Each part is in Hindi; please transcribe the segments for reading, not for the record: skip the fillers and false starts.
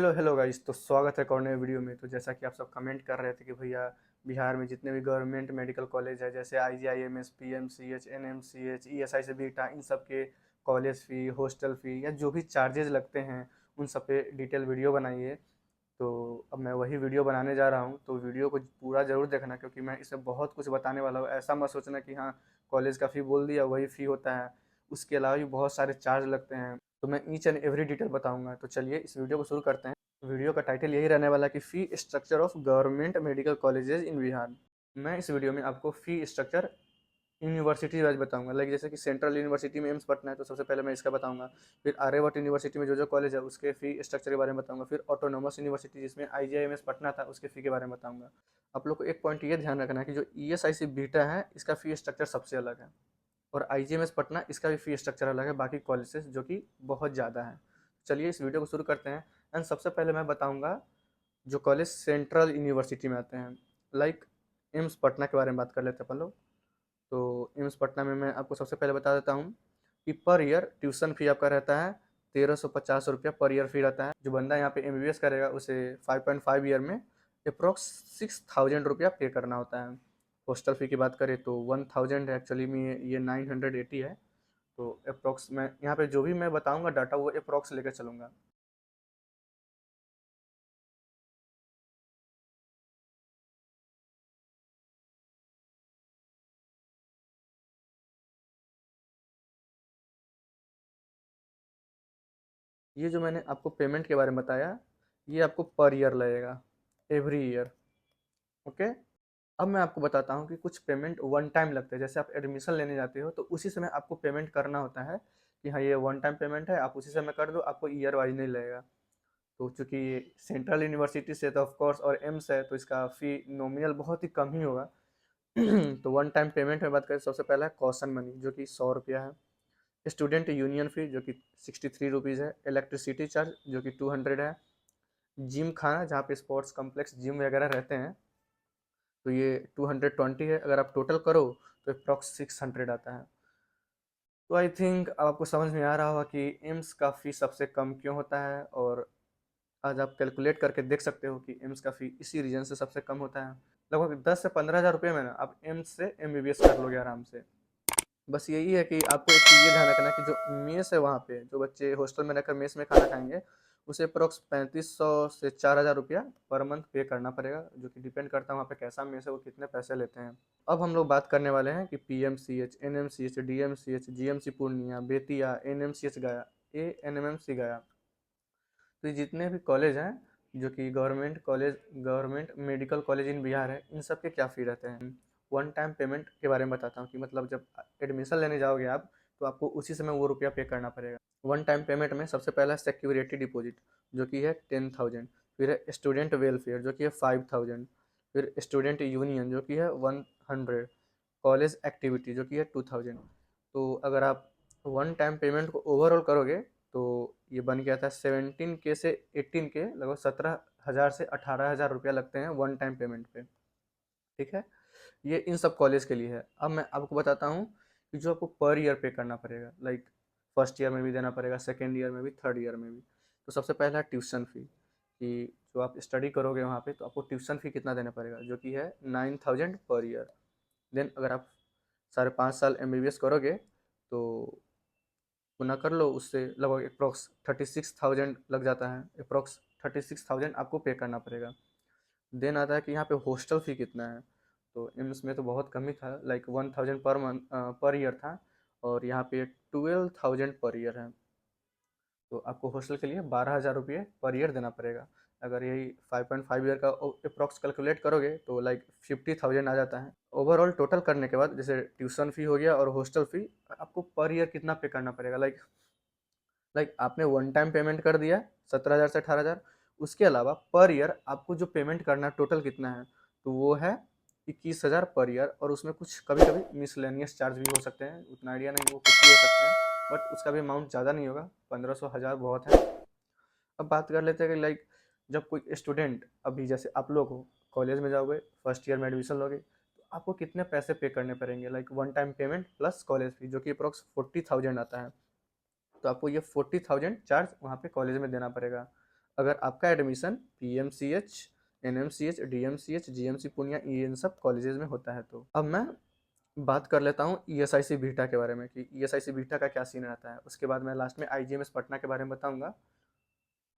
Hello hello guys. तो स्वागत है एक और नए वीडियो में। तो जैसा कि आप सब कमेंट कर रहे थे कि भैया बिहार में जितने भी गवर्नमेंट मेडिकल कॉलेज है जैसे IGIMS, PMCH, NMCH, ESI से बीटा, इन सब के कॉलेज फ़ी, हॉस्टल फ़ी या जो भी चार्जेस लगते हैं उन सब पे डिटेल वीडियो बनाइए। तो अब मैं वही वीडियो बनाने जा रहा हूँ, तो वीडियो को पूरा ज़रूर देखना क्योंकि मैं इसमें बहुत कुछ बताने वाला हूँ। ऐसा मत सोचना कि हाँ, कॉलेज का फ़ी बोल दिया वही फ़ी होता है, उसके अलावा भी बहुत सारे चार्ज लगते हैं। तो मैं ईच एंड एवरी डिटेल बताऊंगा। तो चलिए इस वीडियो को शुरू करते हैं। वीडियो का टाइटल यही रहने वाला है कि fee structure of government medical colleges in Bihar. मैं इस वीडियो में आपको फ़ी स्ट्रक्चर यूनिवर्सिटी वाइज बताऊंगा। लाइक जैसे कि सेंट्रल यूनिवर्सिटी में एम्स पटना है तो सबसे पहले मैं इसका बताऊंगा। फिर आर्यभट्ट यूनिवर्सिटी में जो जो कॉलेज है उसके फ़ी स्ट्रक्चर के बारे में बताऊंगा। फिर ऑटोनोमस यूनिवर्सिटी जिसमें IGIMS पटना था उसके फ़ी के बारे में बताऊंगा। आप लोग को एक पॉइंट ये ध्यान रखना है कि जो ESIC बीटा है इसका फ़ी स्ट्रक्चर सबसे अलग है, और IGMS पटना इसका भी फ़ी स्ट्रक्चर अलग है बाकी कॉलेज से, जो कि बहुत ज़्यादा है। चलिए इस वीडियो को शुरू करते हैं। एंड सबसे पहले मैं बताऊंगा जो कॉलेज सेंट्रल यूनिवर्सिटी में आते हैं। लाइक एम्स पटना के बारे में बात कर लेते हैं अपन लोग। तो एम्स पटना में मैं आपको सबसे पहले बता देता हूँ कि पर ईयर ट्यूशन फी आपका रहता है 1350 रुपया पर ईयर फी रहता है। जो बंदा यहाँ पे MBBS करेगा उसे 5.5 ईयर में अप्रोक्स 6000 रुपया पे करना होता है। हॉस्टल फी की बात करें तो 1000 है, एक्चुअली में ये 980 है। तो अप्रोक्स मैं यहाँ पे जो भी मैं बताऊँगा डाटा वो अप्रोक्स लेकर चलूँगा। ये जो मैंने आपको पेमेंट के बारे में बताया ये आपको पर ईयर लगेगा, एवरी ईयर। ओके। अब मैं आपको बताता हूँ कि कुछ पेमेंट वन टाइम लगते हैं। जैसे आप एडमिशन लेने जाते हो तो उसी समय आपको पेमेंट करना होता है कि हाँ ये वन टाइम पेमेंट है, आप उसी समय कर दो, आपको ईयर वाइज नहीं लगेगा। तो चूंकि ये सेंट्रल यूनिवर्सिटी से तो ऑफ कोर्स और एम्स है तो इसका फ़ी नॉमिनल बहुत ही कम ही होगा। तो वन टाइम पेमेंट में बात करें सबसे पहला है कॉशन मनी जो कि 100 रुपया है। स्टूडेंट यूनियन फ़ी जो कि 63 रुपीज़ है। इलेक्ट्रिसिटी चार्ज जो कि 200 है। जिम खाना जहाँ पे स्पोर्ट्स कॉम्प्लेक्स जिम वगैरह रहते हैं तो ये 220 है। अगर आप टोटल करो तो अप्रॉक्स 600 आता है। तो आई थिंक आपको समझ में आ रहा होगा कि एम्स का फ़ी सबसे कम क्यों होता है, और आज आप कैलकुलेट करके देख सकते हो कि एम्स का फ़ी इसी रीजन से सबसे कम होता है। लगभग 10 से 15 हज़ार रुपये में ना आप एम्स से MBBS कर लोगे आराम से। बस यही है कि आपको एक चीज़ ये ध्यान रखना है कि जो मेस है वहाँ पे जो बच्चे हॉस्टल में रहकर मेस में खाना खाएंगे उसे अप्रोक्स 3500 से 4000 रुपया पर मंथ पे करना पड़ेगा, जो कि डिपेंड करता है वहाँ पे कैसा मेस है, वो कितने पैसे लेते हैं। अब हम लोग बात करने वाले हैं कि PMCH, NMCH, DMCH, GMC Purnia, Bettiah, NMCH गया, ANMMC गया। तो ये जितने भी कॉलेज हैं जो कि government medical college in Bihar है, इन सब के क्या फ़ी रहते हैं। वन टाइम पेमेंट के बारे में बताता हूँ कि मतलब जब एडमिशन लेने जाओगे आप तो आपको उसी समय वो रुपया पे करना पड़ेगा। वन टाइम पेमेंट में सबसे पहला है सिक्योरिटी डिपॉजिट जो कि है 10,000। फिर है स्टूडेंट वेलफेयर जो कि है 5,000। फिर स्टूडेंट यूनियन जो कि है 100। कॉलेज एक्टिविटी जो कि है 2,000। तो अगर आप वन टाइम पेमेंट को ओवरऑल करोगे तो ये बन गया था 17K से 18K, लगभग 17,000 से 18,000 रुपया लगते हैं वन टाइम पेमेंट पे। ठीक है। ये इन सब कॉलेज के लिए है। अब मैं आपको बताता हूँ कि जो आपको पर ईयर पे करना पड़ेगा। लाइक फर्स्ट ईयर में भी देना पड़ेगा, सेकेंड ईयर में भी, थर्ड ईयर में भी। तो सबसे पहला है ट्यूशन फ़ी कि जो आप स्टडी करोगे वहाँ पे तो आपको ट्यूशन फ़ी कितना देना पड़ेगा, जो कि है 9,000 पर ईयर। देन अगर आप 5.5 साल MBBS करोगे तो गुना कर लो उससे, लगभग अप्रॉक्स 36,000 लग जाता है। अप्रॉक्स 36,000 आपको पे करना पड़ेगा। देन आता है कि यहाँ पे हॉस्टल फ़ी कितना है। तो एम्स में तो बहुत कम ही था, like 1,000 per month per year था, और यहाँ पे 12,000 पर ईयर है। तो आपको हॉस्टल के लिए 12,000 रुपये पर ईयर देना पड़ेगा। अगर यही 5.5 ईयर का अप्रॉक्स कैलकुलेट करोगे तो लाइक 50,000 आ जाता है। ओवरऑल टोटल करने के बाद जैसे ट्यूशन फ़ी हो गया और हॉस्टल फ़ी, आपको पर ईयर कितना पे करना पड़ेगा। लाइक आपने वन टाइम पेमेंट कर दिया 17,000 से 18,000, उसके अलावा पर ईयर आपको जो पेमेंट करना है टोटल कितना है, तो वो है 21,000 पर ईयर। और उसमें कुछ कभी कभी मिसलेनियस चार्ज भी हो सकते हैं, उतना आइडिया नहीं, वो कुछ भी हो सकते हैं, बट उसका भी अमाउंट ज़्यादा नहीं होगा, 1500 हज़ार बहुत है। अब बात कर लेते हैं कि लाइक जब कोई स्टूडेंट, अभी जैसे आप लोग हो कॉलेज में जाओगे, फर्स्ट ईयर में एडमिशन लोगे तो आपको कितने पैसे पे करने पड़ेंगे। Like one time payment plus college fee जो कि अप्रॉक्स 40,000 आता है। तो आपको ये 40,000 चार्ज वहाँ पे कॉलेज में देना पड़ेगा। अगर आपका admission PMCH, NMCH, DMCH, GMC Purnia इन सब कॉलेजेस में होता है। तो अब मैं बात कर लेता हूँ ESIC बीटा के बारे में कि ESIC बीटा का क्या सीन रहता है। उसके बाद मैं लास्ट में IGMS पटना के बारे में बताऊँगा।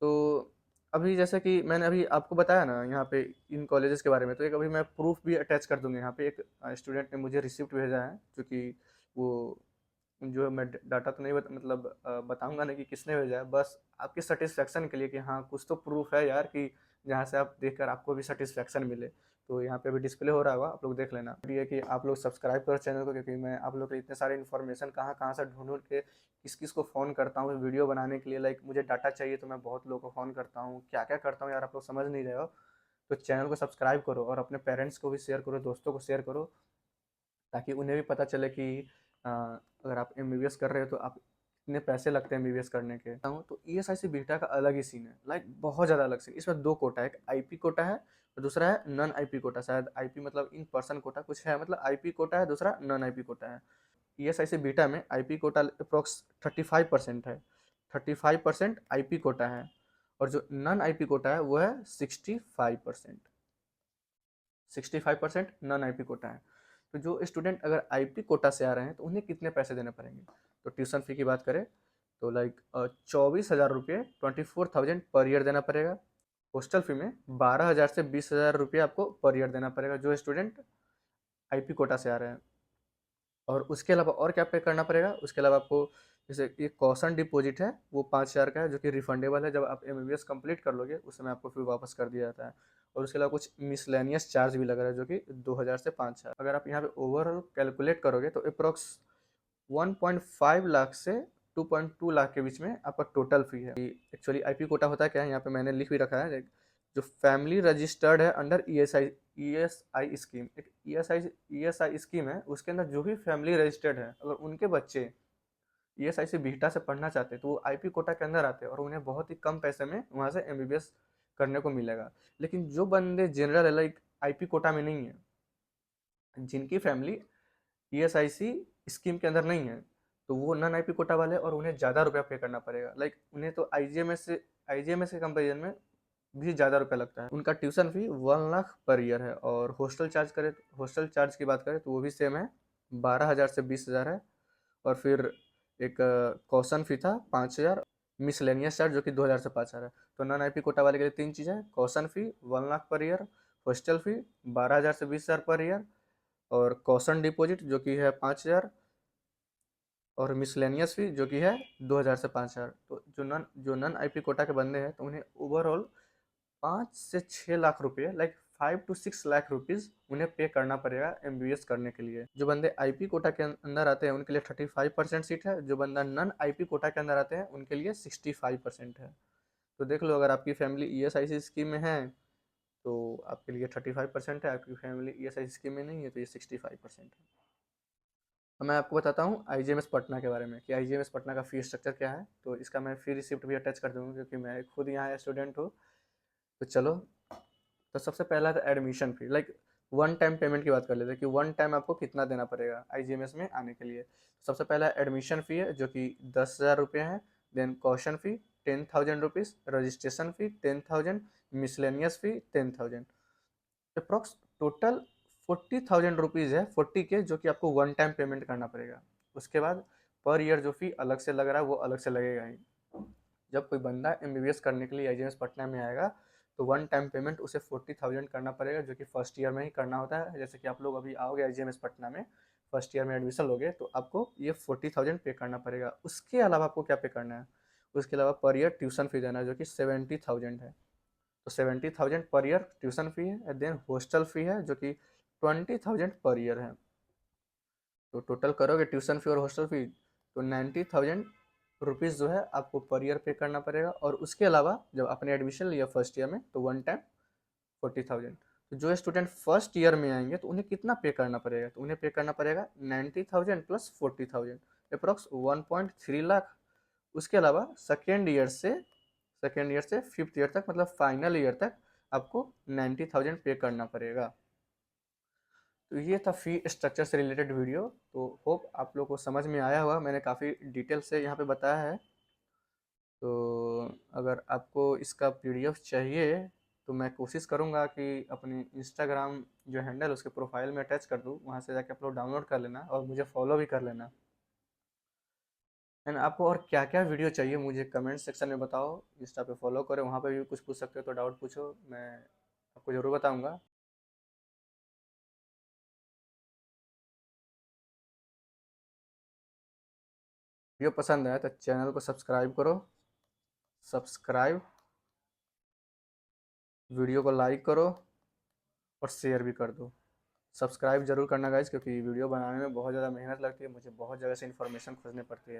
तो अभी जैसे कि मैंने अभी आपको बताया ना यहाँ पे इन कॉलेजेस के बारे में, तो एक अभी मैं प्रूफ भी अटैच कर दूंगा। यहाँ पे एक स्टूडेंट ने मुझे रिसिप्ट भेजा है, जो कि वो जो मैं डाटा तो नहीं मतलब बताऊंगा नहीं कि किसने भेजा है, बस आपकी सेटिस्फेक्शन के लिए कि हाँ कुछ तो प्रूफ है यार, कि जहाँ से आप देखकर आपको भी सेटिस्फेक्शन मिले। तो यहाँ पे अभी डिस्प्ले हो रहा होगा, आप लोग देख लेना। ये कि आप लोग सब्सक्राइब करो चैनल को, क्योंकि मैं आप लोग के इतने सारे इन्फॉर्मेशन कहाँ कहाँ से ढूंढ ढूंढ के किस किस को फ़ोन करता हूँ वीडियो बनाने के लिए। लाइक मुझे डाटा चाहिए तो मैं बहुत लोगों को फ़ोन करता हूँ, क्या क्या करता हूँ यार आप लोग समझ नहीं रहे हो। तो चैनल को सब्सक्राइब करो और अपने पेरेंट्स को भी शेयर करो, दोस्तों को शेयर करो, ताकि उन्हें भी पता चले कि अगर आप MBBS कर रहे हो तो आप कितने पैसे लगते हैं MBBS करने के। तो ESIC बीटा का अलग ही सीन है, लाइक बहुत ज़्यादा अलग सीन। इसमें दो कोटा है, एक IP कोटा है और दूसरा है नॉन IP कोटा। शायद IP मतलब इन पर्सन कोटा कुछ है, मतलब IP कोटा है, दूसरा नॉन IP कोटा है। ESIC बीटा में IP कोटा अप्रोक्स 35% है, 35% IP कोटा है, और जो नॉन IP कोटा है वो है 65%। 65% नॉन IP कोटा है। तो जो स्टूडेंट अगर IP कोटा से आ रहे हैं तो उन्हें कितने पैसे देने पड़ेंगे। तो ट्यूशन फी की बात करें तो लाइक 24,000 रुपये, 24,000 पर ईयर देना पड़ेगा। हॉस्टल फी में 12,000 से 20,000 रुपये आपको पर ईयर देना पड़ेगा जो स्टूडेंट IP कोटा से आ रहे हैं। और उसके अलावा और क्या पे करना पड़ेगा, उसके अलावा आपको जैसे एक कॉशन डिपॉजिट है वो 5,000 का है, जो कि रिफंडेबल है। जब आप MBBS कंप्लीट कर लोगे उस समय आपको फिर वापस कर दिया जाता है। और उसके अलावा कुछ मिसलेनियस चार्ज भी लग रहा है, जो कि 2,000 से 5,000। अगर आप यहाँ पे ओवरऑल कैलकुलेट करोगे तो अप्रोक्स 1.5 लाख से 2.2 लाख के बीच में आपका टोटल फी है। एक्चुअली IP कोटा होता है क्या है, यहाँ पे मैंने लिख भी रखा है। जो फैमिली रजिस्टर्ड है अंडर ESI स्कीम, एक ESI स्कीम है, उसके अंदर जो भी फैमिली रजिस्टर्ड है, अगर उनके बच्चे ESI से बीटा से पढ़ना चाहते हैं तो वो IP कोटा के अंदर आते हैं और उन्हें बहुत ही कम पैसे में वहाँ से MBBS करने को मिलेगा। लेकिन जो बंदे जनरल है, लाइक IP कोटा में नहीं है, जिनकी फैमिली ESIC स्कीम के अंदर नहीं है, तो वो नॉन IP कोटा वाले, और उन्हें ज़्यादा रुपया पे करना पड़ेगा। लाइक उन्हें तो IGMS के कंपेरिजन में भी ज़्यादा रुपया लगता है। उनका tuition fee 1 lakh per year है। और हॉस्टल चार्ज की बात करें तो वो भी सेम है, 12,000 से 20,000 है। और फिर एक कॉशन फी था 5,000, मिसलेनियस चार्ज जो कि 2,000 से 5,000 है। तो नॉन IP कोटा वाले के लिए तीन चीज़ें: कॉशन फी 1 lakh per year, hostel fee 12,000 से 20,000 पर ईयर, और कॉशन डिपॉजिट जो कि है 5,000, और मिसलेनियस फी जो कि है 2,000 से 5,000। तो जो नॉन IP कोटा के बंदे हैं तो उन्हें ओवरऑल 5 से 6 लाख रुपये, लाइक 5 to 6 लाख रुपीज़ उन्हें पे करना पड़ेगा MBBS करने के लिए। जो बंदे IP कोटा के अंदर आते हैं उनके लिए 35% सीट है, जो बंदा नॉन IP कोटा के अंदर आते हैं उनके लिए 65% है। तो देख लो, अगर आपकी फैमिली ESIC स्कीम में है तो आपके लिए 35% है, आपकी फैमिली ESIC स्कीम में नहीं है तो ये 65% है। अब मैं आपको बताता हूँ IGMS पटना के बारे में कि IGMS पटना का फी स्ट्रक्चर क्या है। तो इसका मैं फी रिसिप्ट भी अटैच कर दूँगा, क्योंकि मैं खुद यहाँ स्टूडेंट हूँ। तो चलो, तो सबसे पहला था admission fee. Like one time payment की बात कर लेते हैं कि वन टाइम आपको कितना देना पड़ेगा IGMS में आने के लिए। सबसे पहला एडमिशन फ़ी है जो कि 10,000 रुपये है। देन कॉशन फ़ी 10,000 रुपीज़, रजिस्ट्रेशन फ़ी 10,000, मिसलेनियस फ़ी 10,000, अप्रॉक्स टोटल 40,000 रुपीज़ है, 40K, जो कि आपको वन टाइम पेमेंट करना पड़ेगा। उसके बाद पर ईयर जो फी अलग से लग रहा है वो अलग से लगेगा ही। जब कोई बंदा MBBS करने के लिए IGMS पटना में आएगा तो वन टाइम पेमेंट उसे 40,000 करना पड़ेगा, जो कि फर्स्ट ईयर में ही करना होता है। जैसे कि आप लोग अभी आओगे IGMS पटना में, फर्स्ट ईयर में एडमिशन लोगे तो आपको ये 40,000 पे करना पड़ेगा। उसके अलावा आपको क्या पे करना है, उसके अलावा पर ईयर ट्यूशन फी देना है जो कि 70,000 है। तो 70,000 पर ईयर ट्यूशन फी है। देन हॉस्टल फी है जो कि 20,000 पर ईयर है। तो टोटल करोगे ट्यूशन फी और हॉस्टल फी तो 90,000 रुपीज़ जो है आपको पर ईयर पे करना पड़ेगा। और उसके अलावा जब आपने एडमिशन लिया फर्स्ट ईयर में तो वन टाइम 40,000। तो जो स्टूडेंट फर्स्ट ईयर में आएंगे तो उन्हें कितना पे करना पड़ेगा, तो उन्हें पे करना पड़ेगा 90,000 प्लस 40,000, अप्रॉक्स 1.3 लाख। उसके अलावा सेकेंड ईयर से फिफ्थ ईयर तक, मतलब फाइनल ईयर तक आपको 90,000 पे करना पड़ेगा। तो ये था फ़ी स्ट्रक्चर से रिलेटेड वीडियो। तो होप आप लोग को समझ में आया होगा, मैंने काफ़ी डिटेल से यहाँ पे बताया है। तो अगर आपको इसका पीडीएफ चाहिए तो मैं कोशिश करूँगा कि अपनी इंस्टाग्राम जो हैंडल उसके प्रोफाइल में अटैच कर दूँ, वहाँ से जाके आप लोग डाउनलोड कर लेना और मुझे फॉलो भी कर लेना। एंड आपको और क्या क्या वीडियो चाहिए मुझे कमेंट सेक्शन में बताओ। इंस्टा पे फॉलो करें, वहाँ पे भी कुछ पूछ सकते हो तो डाउट पूछो, मैं आपको ज़रूर बताऊँगा। वीडियो पसंद आया तो चैनल को सब्सक्राइब करो, सब्सक्राइब, वीडियो को लाइक करो और शेयर भी कर दो। सब्सक्राइब जरूर करना गाइज, क्योंकि वीडियो बनाने में बहुत ज़्यादा मेहनत लगती है, मुझे बहुत जगह से इन्फॉर्मेशन खोजने पड़ती है।